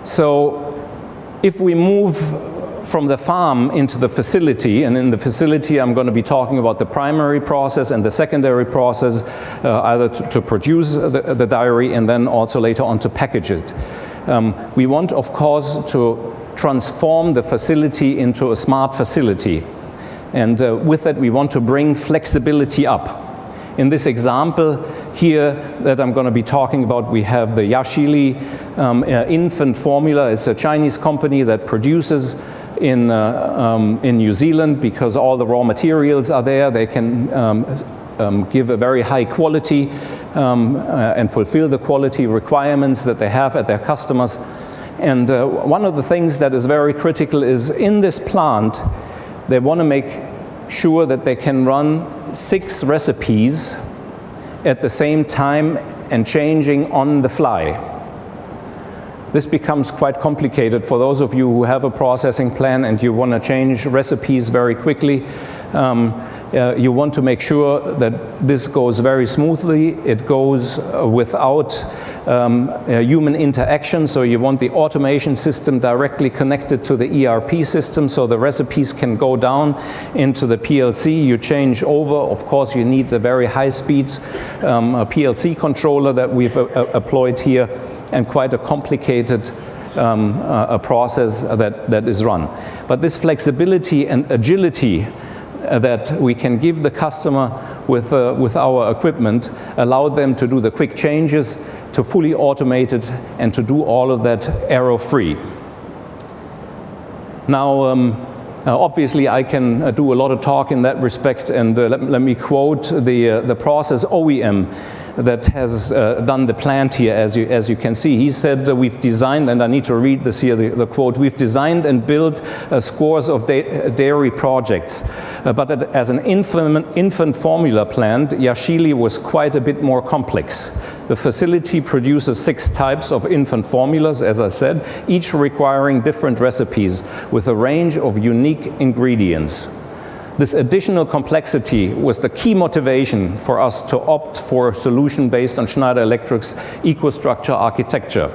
So if we move from the farm into the facility, and in the facility I'm going to be talking about the primary process and the secondary process, either to produce the dairy and then also later on to package it. We want, of course, to transform the facility into a smart facility. And with that we want to bring flexibility up. In this example here that I'm going to be talking about, we have the Yashili infant formula. It's a Chinese company that produces in New Zealand because all the raw materials are there. They can give a very high quality and fulfill the quality requirements that they have at their customers. And one of the things that is very critical is in this plant, they want to make sure that they can run 6 recipes at the same time and changing on the fly. This becomes quite complicated for those of you who have a processing plan and you want to change recipes very quickly. You want to make sure that this goes very smoothly. It goes without human interaction, so you want the automation system directly connected to the ERP system so the recipes can go down into the PLC. You change over. Of course, you need the very high-speed PLC controller that we've employed here, and quite a complicated a process that is run. But this flexibility and agility that we can give the customer with our equipment allow them to do the quick changes, to fully automate it, and to do all of that error-free. Now, obviously I can do a lot of talk in that respect, and let me quote the process OEM that has done the plant here, as you can see. He said, we've designed, and I need to read this here, the quote, "We've designed and built scores of dairy projects, but as an infant formula plant, Yashili was quite a bit more complex. The facility produces 6 types of infant formulas, as I said, each requiring different recipes with a range of unique ingredients. This additional complexity was the key motivation for us to opt for a solution based on Schneider Electric's EcoStruxure architecture.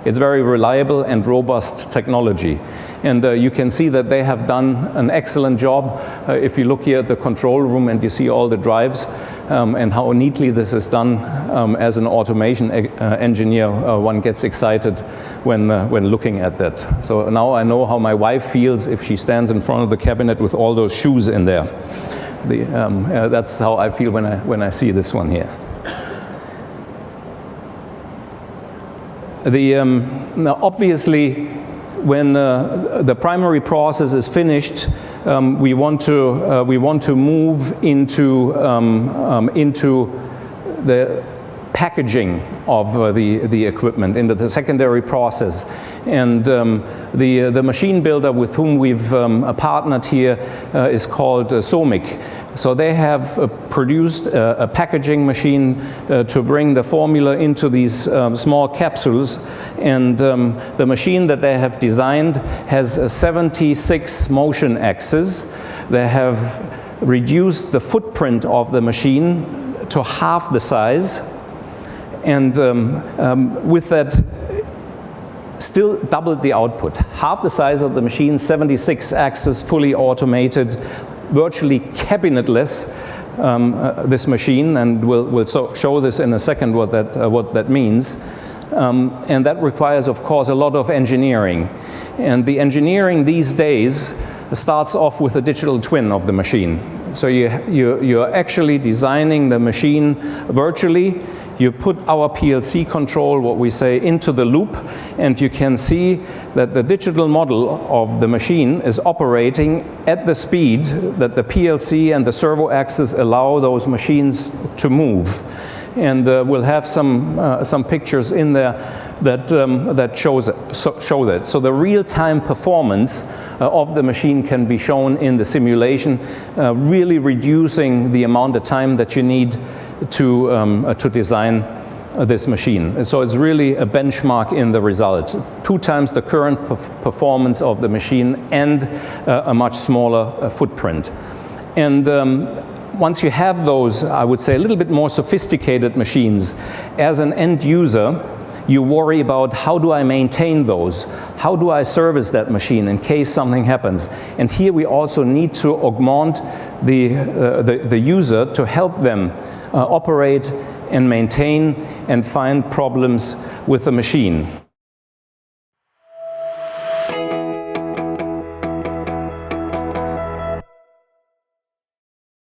It's very reliable and robust technology." And you can see that they have done an excellent job. If you look here at the control room and you see all the drives and how neatly this is done, as an automation engineer, one gets excited when looking at that. So now I know how my wife feels if she stands in front of the cabinet with all those shoes in there. That's how I feel when I see this one here. Now obviously, when the primary process is finished, we want to move into the packaging of the equipment, into the secondary process. And the machine builder with whom we've partnered here is called Somic. So they have produced a packaging machine to bring the formula into these small capsules. And the machine that they have designed has 76 motion axes. They have reduced the footprint of the machine to half the size. And with that, still doubled the output. Half the size of the machine, 76 axes, fully automated, virtually cabinetless, this machine, and we'll show this in a second what that means. And that requires, of course, a lot of engineering. And the engineering these days starts off with a digital twin of the machine. So you're actually designing the machine virtually. You put our PLC control, what we say, into the loop, and you can see that the digital model of the machine is operating at the speed that the PLC and the servo axis allow those machines to move. And we'll have some pictures in there that show that. So the real-time performance of the machine can be shown in the simulation, really reducing the amount of time that you need to design this machine. And so it's really a benchmark in the result. 2 times the current performance of the machine and a much smaller footprint. And once you have those, I would say, a little bit more sophisticated machines, as an end user, you worry about how do I maintain those? How do I service that machine in case something happens? And here we also need to augment the user to help them operate and maintain and find problems with the machine.